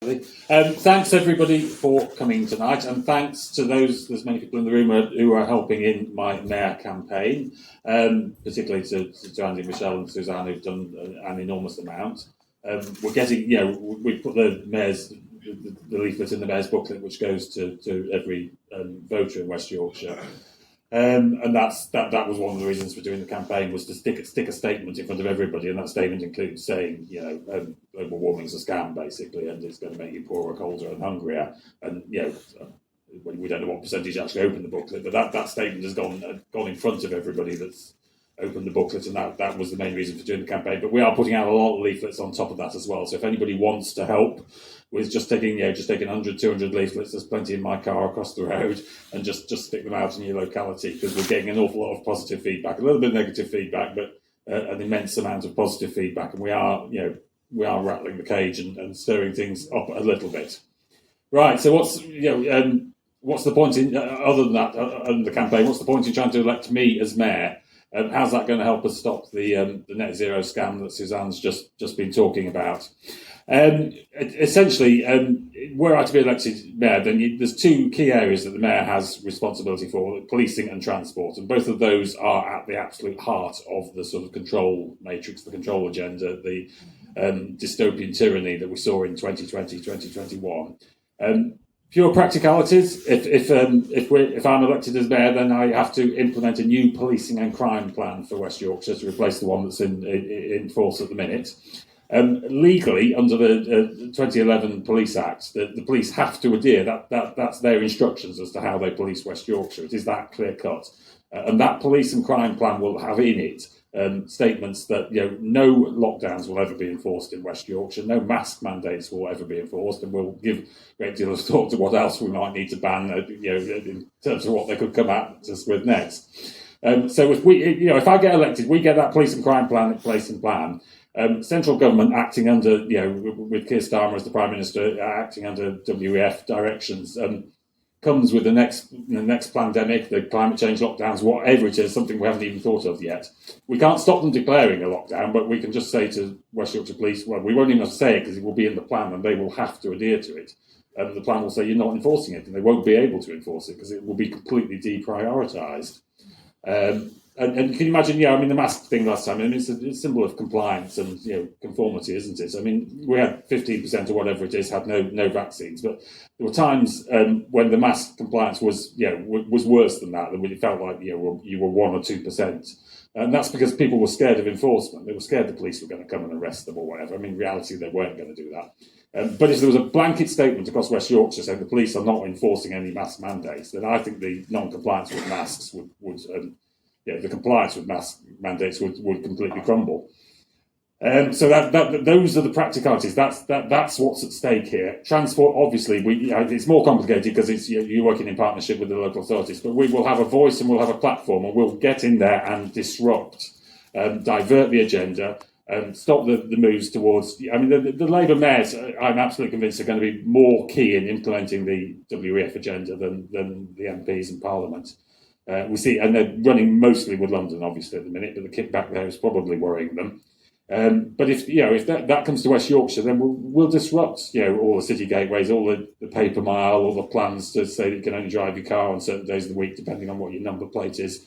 Thanks everybody for coming tonight, and thanks to there's many people in the room who are helping in my mayor campaign, particularly to Andy, Michelle and Suzanne, who've done an enormous amount. We're getting, we put the leaflet in the mayor's booklet, which goes to every voter in West Yorkshire. And that was one of the reasons for doing the campaign, was to stick a statement in front of everybody, and that statement includes saying, global warming's a scam, basically, and it's going to make you poorer, colder, and hungrier. And we don't know what percentage actually opened the booklet, but that statement has gone in front of everybody that's opened the booklet, and that was the main reason for doing the campaign. But we are putting out a lot of leaflets on top of that as well. So if anybody wants to help with just taking 100, 200 leaflets, there's plenty in my car across the road, and just stick them out in your locality, because we're getting an awful lot of positive feedback, a little bit of negative feedback, but an immense amount of positive feedback, and we are rattling the cage and stirring things up a little bit. Right. So what's the point in other than that, the campaign? What's the point in trying to elect me as mayor? How's that going to help us stop the net zero scam that Suzanne's just been talking about? Essentially, were I to be elected mayor, then there's two key areas that the mayor has responsibility for: policing and transport, and both of those are at the absolute heart of the sort of control matrix, the control agenda, the dystopian tyranny that we saw in 2020, 2021. Pure practicalities. If I'm elected as mayor, then I have to implement a new policing and crime plan for West Yorkshire to replace the one that's in force at the minute. Legally, under the 2011 Police Act, the police have to adhere. That's their instructions as to how they police West Yorkshire. It is that clear cut, and that police and crime plan will have in it statements that no lockdowns will ever be enforced in West Yorkshire, no mask mandates will ever be enforced, and we'll give a great deal of thought to what else we might need to ban, in terms of what they could come at us with next. So if I get elected, we get that police and crime plan in place and plan. Central government acting under, with Keir Starmer as the Prime Minister, acting under WEF directions, comes with the next pandemic, the climate change lockdowns, whatever it is, something we haven't even thought of yet. We can't stop them declaring a lockdown, but we can just say to West Yorkshire Police, well, we won't even have to say it because it will be in the plan and they will have to adhere to it. And the plan will say you're not enforcing it, and they won't be able to enforce it because it will be completely deprioritised. And can you imagine, the mask thing last time, it's a symbol of compliance and, conformity, isn't it? We had 15% or whatever it is, had no vaccines, but there were times when the mask compliance was worse than that, when it felt like, you were 1 or 2%. And that's because people were scared of enforcement. They were scared the police were going to come and arrest them or whatever. In reality, they weren't going to do that. But if there was a blanket statement across West Yorkshire saying the police are not enforcing any mask mandates, then I think the non-compliance with masks would the compliance with mask mandates would completely crumble. So those are the practicalities. That's what's at stake here. Transport, obviously, it's more complicated because you're working in partnership with the local authorities. But we will have a voice and we'll have a platform, and we'll get in there and disrupt, divert the agenda, stop the moves towards. The Labour mayors, I'm absolutely convinced, are going to be more key in implementing the WEF agenda than the MPs in Parliament. We see, and they're running mostly with London, obviously, at the minute, but the kickback there is probably worrying them. But if that comes to West Yorkshire, then we'll disrupt all the city gateways, all the paper mile, all the plans to say that you can only drive your car on certain days of the week, depending on what your number plate is.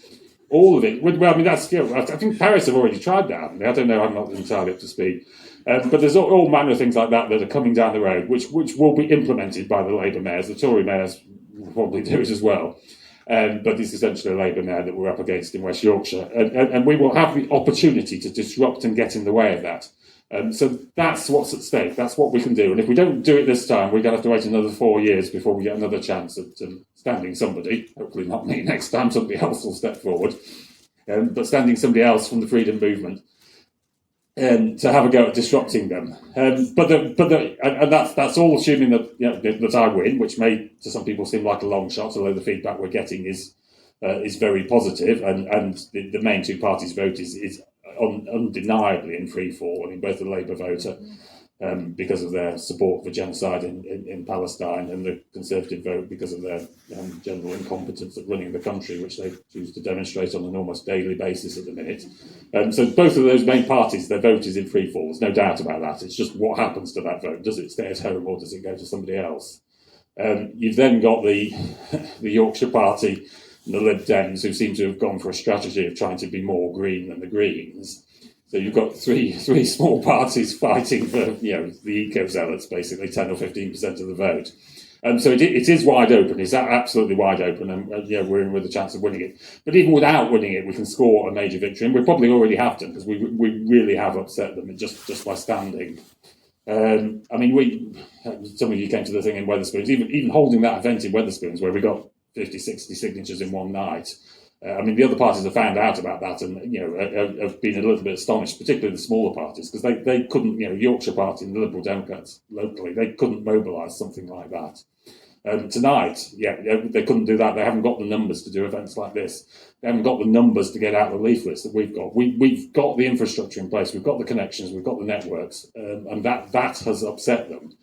All of it. Well, that's I think Paris have already tried that, haven't they? I don't know. I'm not entirely up to speed. But there's all manner of things like that are coming down the road, which will be implemented by the Labour mayors. The Tory mayors will probably do it as well. But it's essentially a Labour mayor that we're up against in West Yorkshire. And we will have the opportunity to disrupt and get in the way of that. So that's what's at stake. That's what we can do. And if we don't do it this time, we're going to have to wait another 4 years before we get another chance at standing somebody, hopefully not me next time, somebody else will step forward, but standing somebody else from the freedom movement to have a go at disrupting them. And that's all assuming that I win, which may to some people seem like a long shot, although the feedback we're getting is very positive, and the main two parties' vote is undeniably in free fall. Both the Labour vote because of their support for genocide in Palestine, and the Conservative vote because of their general incompetence at running the country, which they choose to demonstrate on an almost daily basis at the minute. So both of those main parties, their vote is in free fall. There's no doubt about that. It's just what happens to that vote. Does it stay at home or does it go to somebody else? You've then got the Yorkshire Party and the Lib Dems, who seem to have gone for a strategy of trying to be more green than the Greens. So you've got three small parties fighting for, the eco-zealots, basically 10 or 15% of the vote. So it is wide open. It's absolutely wide open, and we're in with a chance of winning it. But even without winning it, we can score a major victory, and we probably already have done, because we really have upset them just by standing. Some of you came to the thing in Wetherspoons, even holding that event in Wetherspoons, where we got 50, 60 signatures in one night. The other parties have found out about that and, have been a little bit astonished, particularly the smaller parties, because they couldn't, Yorkshire Party and the Liberal Democrats locally, they couldn't mobilise something like that. Tonight, they couldn't do that. They haven't got the numbers to do events like this. They haven't got the numbers to get out the leaflets that we've got. We've got the infrastructure in place. We've got the connections. We've got the networks, and that has upset them.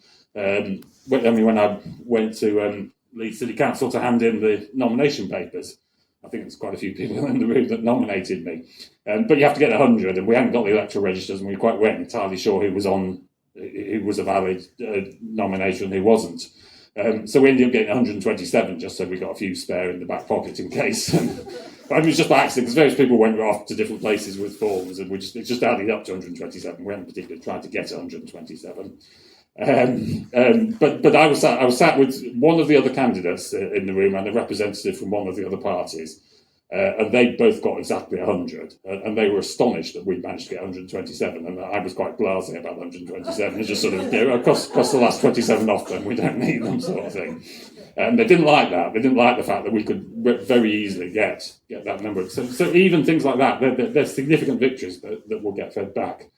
When I went to Leeds City Council to hand in the nomination papers, I think there's quite a few people in the room that nominated me. But you have to get 100, and we hadn't got the electoral registers, and we weren't entirely sure who was a valid nomination and who wasn't. So we ended up getting 127, just so we got a few spare in the back pocket in case. But it was just by accident, because various people went off to different places with forms, and it just added up to 127. We hadn't particularly tried to get 127. But I was sat with one of the other candidates in the room and a representative from one of the other parties, and they both got exactly 100, and they were astonished that we'd managed to get 127, and I was quite blasé about 127. It's just sort of, cross the last 27 off them, we don't need them, sort of thing. And they didn't like that. They didn't like the fact that we could very easily get that number. So even things like that, they're significant victories that will get fed back.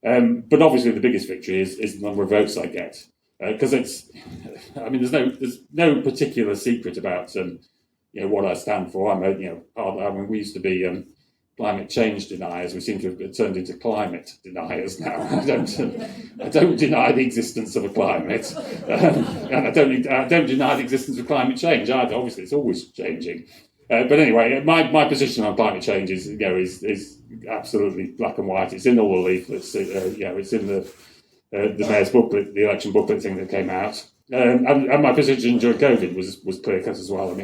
But obviously the biggest victory is the number of votes I get, because there's no particular secret about what I stand for. We used to be climate change deniers. We seem to have turned into climate deniers now. I don't deny the existence of a climate, and I don't deny the existence of climate change either. Obviously, it's always changing. But anyway, my position on climate change is absolutely black and white. It's in all the leaflets. It's in the mayor's booklet, the election booklet thing that came out. And my position during COVID was clear cut as well.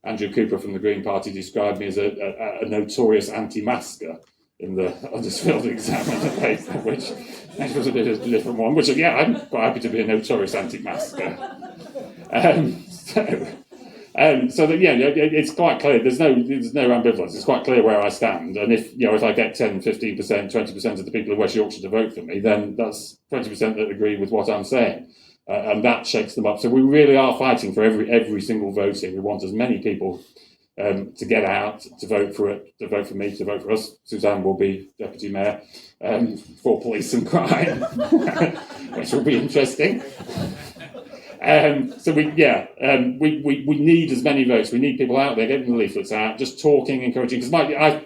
Andrew Cooper from the Green Party described me as a notorious anti-masker in the Huddersfield Examiner paper, which was a bit of a different one. Which, I'm quite happy to be a notorious anti-masker. It's quite clear. There's no ambivalence. It's quite clear where I stand. And if I get 10, 15%, 20% of the people in West Yorkshire to vote for me, then that's 20% that agree with what I'm saying. And that shakes them up. So we really are fighting for every single vote here. We want as many people to get out, to vote for it, to vote for me, to vote for us. Suzanne will be Deputy Mayor for police and crime, which will be interesting. We need as many votes. We need people out there getting the leaflets out, just talking, encouraging. Because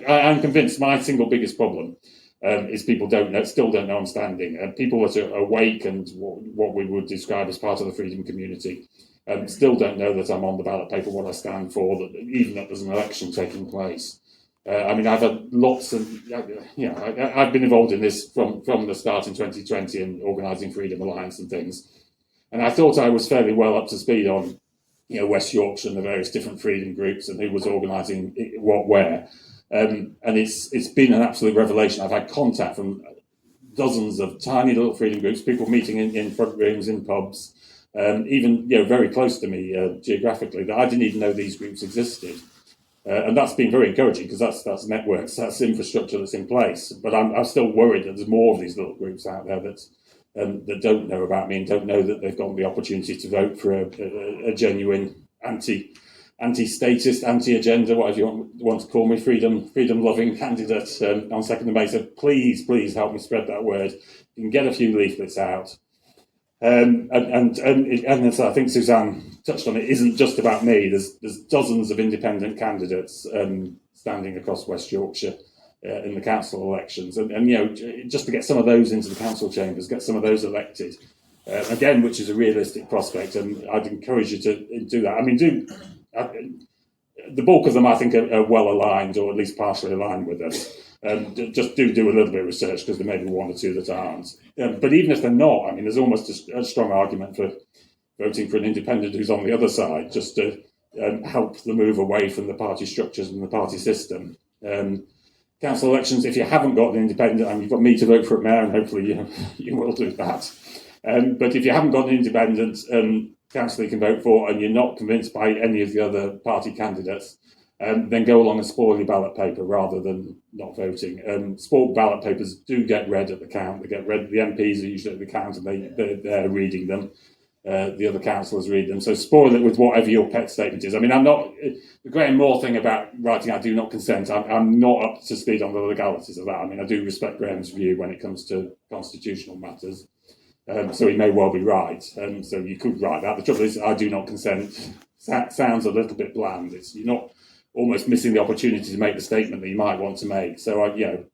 I'm convinced my single biggest problem is people still don't know I'm standing. People that are awake and what we would describe as part of the freedom community still don't know that I'm on the ballot paper, what I stand for, even that there's an election taking place. I've had lots of, I've been involved in this from the start in 2020 and organising Freedom Alliance and things. And I thought I was fairly well up to speed on, West Yorkshire and the various different freedom groups and who was organising what where. And it's been an absolute revelation. I've had contact from dozens of tiny little freedom groups, people meeting in front rooms, in pubs, even very close to me geographically, that I didn't even know these groups existed. And that's been very encouraging, because that's networks, that's infrastructure that's in place. But I'm still worried that there's more of these little groups out there that don't know about me and don't know that they've got the opportunity to vote for a genuine anti-statist, anti-agenda, whatever you want to call me, freedom-loving candidate on 2nd of May. So please help me spread that word. You can get a few leaflets out. And as I think Suzanne touched on, it isn't just about me. There's dozens of independent candidates standing across West Yorkshire. in the council elections, and just to get some of those into the council chambers, get some of those elected. Again, which is a realistic prospect, and I'd encourage you to do that. I mean, the bulk of them, I think, are well aligned, or at least partially aligned with us. Just do a little bit of research, because there may be one or two that aren't. But even if they're not, I mean, there's almost a strong argument for voting for an independent who's on the other side, just to help the move away from the party structures and the party system. Council elections, if you haven't got an independent, and you've got me to vote for it, Mayor, and hopefully you will do that. But if you haven't got an independent councillor you can vote for, and you're not convinced by any of the other party candidates, then go along and spoil your ballot paper rather than not voting. Spoiled ballot papers do get read at the count. They get read. The MPs are usually at the count, and they're reading them. The other councillors read them. So spoil it with whatever your pet statement is. I mean, I'm not the Graham Moore thing about writing "I do not consent." I'm not up to speed on the legalities of that. I mean, I do respect Graham's view when it comes to constitutional matters. So he may well be right. So you could write that. The trouble is, "I do not consent" sounds a little bit bland. You're not almost missing the opportunity to make the statement that you might want to make. So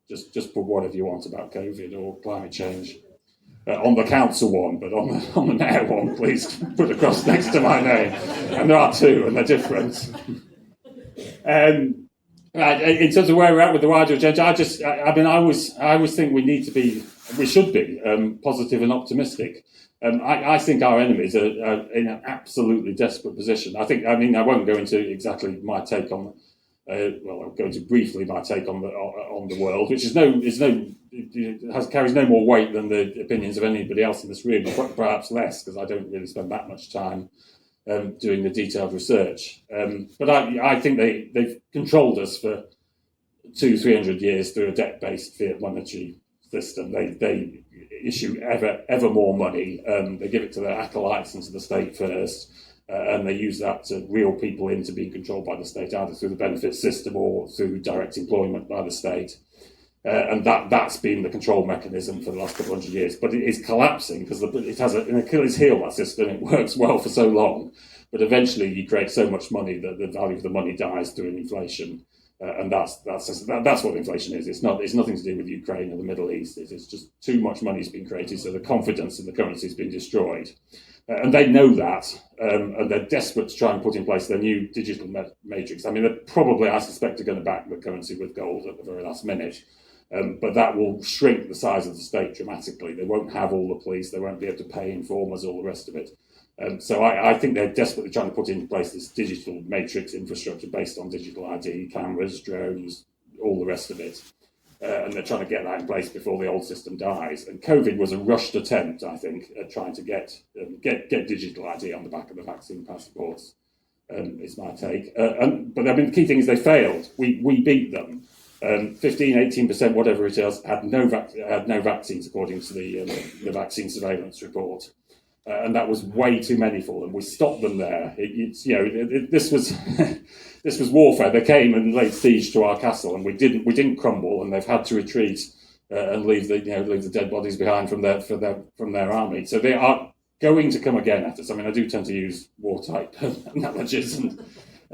just put whatever you want about COVID or climate change. On the council one, but on the mayor one, please put a cross next to my name. And there are two, and they're different. In terms of where we're at with the wider agenda, I always think we should be positive and optimistic. I think our enemies are in an absolutely desperate position. I won't go into exactly my take on. I'll go into briefly my take on the world, which carries no more weight than the opinions of anybody else in this room, perhaps less, because I don't really spend that much time doing the detailed research. But I think they've controlled us for 200-300 years through a debt-based fiat monetary system. They issue ever more money. They give it to their acolytes and to the state first. And they use that to reel people into being controlled by the state, either through the benefits system or through direct employment by the state. And that's been the control mechanism for the last couple of hundred years. But it is collapsing because it has an Achilles heel, that system. It works well for so long. But eventually you create so much money that the value of the money dies through inflation. And that's what inflation is. It's nothing to do with Ukraine or the Middle East. It's just too much money has been created, so the confidence in the currency has been destroyed. And they know that, and they're desperate to try and put in place their new digital matrix. I mean, they're probably, I suspect, are going to back the currency with gold at the very last minute. But that will shrink the size of the state dramatically. They won't have all the police. They won't be able to pay informers, all the rest of it. So I think they're desperately trying to put into place this digital matrix infrastructure based on digital ID, cameras, drones, all the rest of it. And they're trying to get that in place before the old system dies. And COVID was a rushed attempt, I think, at trying to get digital ID on the back of the vaccine passports, is my take. But I mean, the key thing is they failed. We beat them. 15-18%, whatever it is, had no vaccines, according to the vaccine surveillance report. And that was way too many for them. We stopped them there. This was warfare. They came and laid siege to our castle, and we didn't crumble. And they've had to retreat and leave the dead bodies behind from their army. So they are going to come again at us. I mean, I do tend to use war type analogies and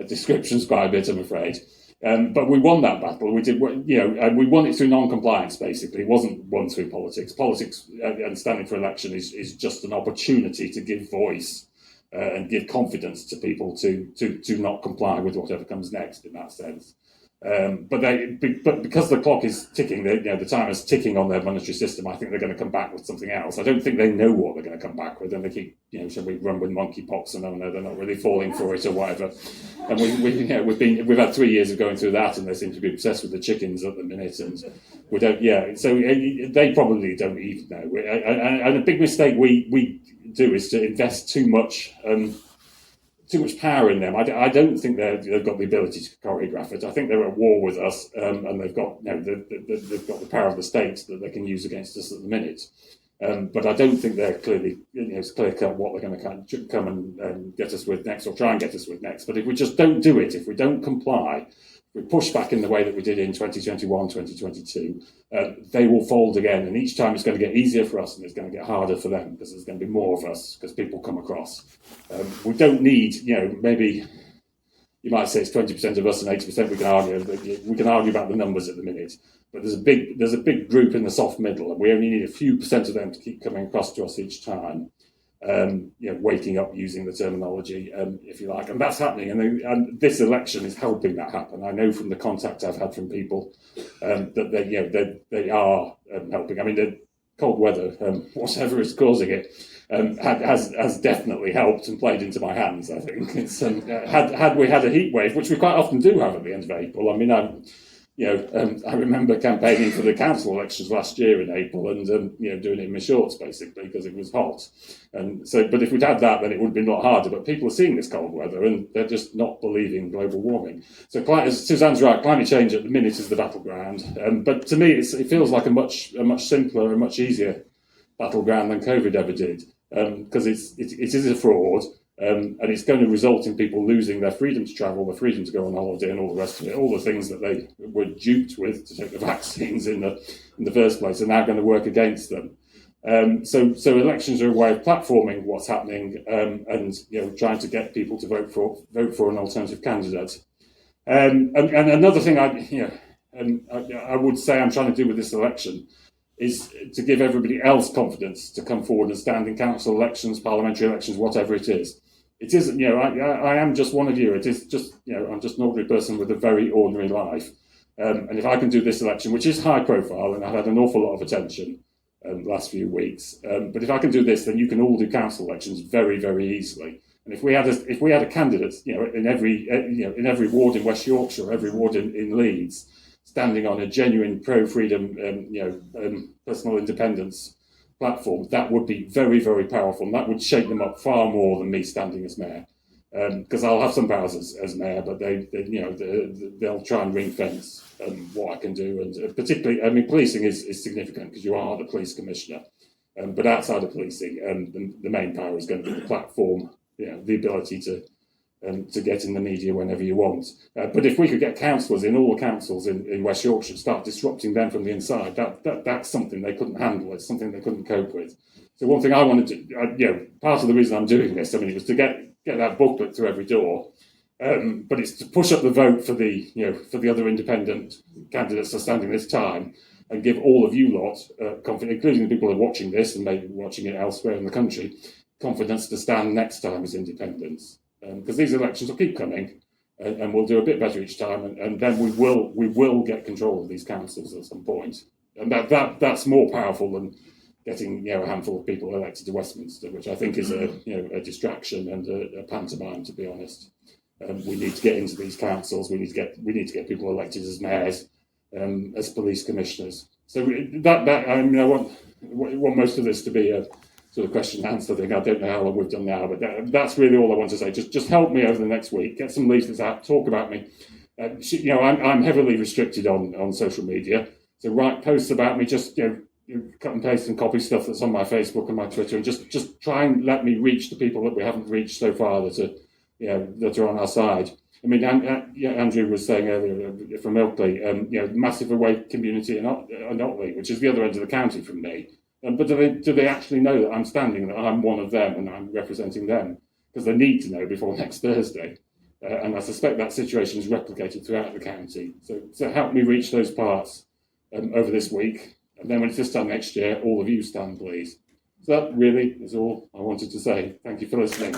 descriptions quite a bit, I'm afraid. But we won that battle. We did, and we won it through non-compliance. Basically, it wasn't won through politics. Politics and standing for election is just an opportunity to give voice and give confidence to people to not comply with whatever comes next. In that sense, but because the clock is ticking, the time is ticking on their monetary system. I think they're going to come back with something else. I don't think they know what they're going to come back with, and they keep, shall we run with monkeypox? And no, they're not really falling for it or whatever. And we've had 3 years of going through that, and they seem to be obsessed with the chickens at the minute, and we don't. Yeah, so they probably don't even know. And a big mistake we do is to invest too much power in them. I don't think they've got the ability to choreograph it. I think they're at war with us, and they've got they've got the power of the state that they can use against us at the minute. But I don't think they're clearly it's clear cut what they're going to come and get us with next, or try and get us with next. But if we just don't do it, if we don't comply, we push back in the way that we did in 2021, 2022, they will fold again. And each time it's going to get easier for us, and it's going to get harder for them, because there's going to be more of us, because people come across. We don't need, maybe you might say it's 20% of us and 80% we can argue about the numbers at the minute. But there's a big group in the soft middle, and we only need a few percent of them to keep coming across to us each time. Waking up using the terminology, if you like, and that's happening. And this election is helping that happen. I know from the contact I've had from people that they are helping. I mean, the cold weather, whatever is causing it, has definitely helped and played into my hands. I think it's had we had a heat wave, which we quite often do have at the end of April. I mean, I remember campaigning for the council elections last year in April, and doing it in my shorts basically because it was hot. And so, but if we'd had that, then it would have been a lot harder. But people are seeing this cold weather, and they're just not believing global warming. So, as Suzanne's right, climate change at the minute is the battleground. But to me, it feels like a much simpler and much easier battleground than COVID ever did, because it is a fraud. And it's going to result in people losing their freedom to travel, their freedom to go on holiday, and all the rest of it. All the things that they were duped with to take the vaccines in the first place are now going to work against them. So elections are a way of platforming what's happening, and trying to get people to vote for an alternative candidate. And another thing I would say I'm trying to do with this election is to give everybody else confidence to come forward and stand in council elections, parliamentary elections, whatever it is. It isn't, I am just one of you. It is just, I'm just an ordinary person with a very ordinary life. And if I can do this election, which is high profile, and I've had an awful lot of attention the last few weeks, but if I can do this, then you can all do council elections very, very easily. And if we had a candidate, in every ward in West Yorkshire, every ward in Leeds, standing on a genuine pro-freedom, personal independence platform, that would be very, very powerful, and that would shake them up far more than me standing as mayor. Because I'll have some powers as mayor, but they'll try and ring fence what I can do, and particularly, I mean, policing is significant because you are the police commissioner. But outside of policing, the main power is going to be the platform, the ability to get in the media whenever you want. But if we could get councillors in all the councils in West Yorkshire, start disrupting them from the inside, that's something they couldn't handle. It's something they couldn't cope with. So one thing I wanted to, part of the reason I'm doing this, I mean, it was to get that booklet through every door, but it's to push up the vote for the other independent candidates that are standing this time, and give all of you lot confidence, including the people who are watching this and maybe watching it elsewhere in the country, confidence to stand next time as independents. Because these elections will keep coming, and we'll do a bit better each time, and then we will get control of these councils at some point, and that's more powerful than getting a handful of people elected to Westminster, which I think is a distraction and a pantomime, to be honest. We need to get into these councils. We need to get people elected as mayors, as police commissioners. So I want most of this to be a sort of question and answer thing. I don't know how long we've done now, but that's really all I want to say. Just help me over the next week. Get some leaflets out. Talk about me. I'm heavily restricted on social media, so write posts about me. Just cut and paste and copy stuff that's on my Facebook and my Twitter, and just try and let me reach the people that we haven't reached so far that are on our side. I mean, Andrew was saying earlier from Ilkley, massive away community in Otley, which is the other end of the county from me. But do they actually know that I'm standing, that I'm one of them and I'm representing them? Because they need to know before next Thursday. And I suspect that situation is replicated throughout the county. So help me reach those parts over this week. And then when it's this time next year, all of you stand, please. So that really is all I wanted to say. Thank you for listening.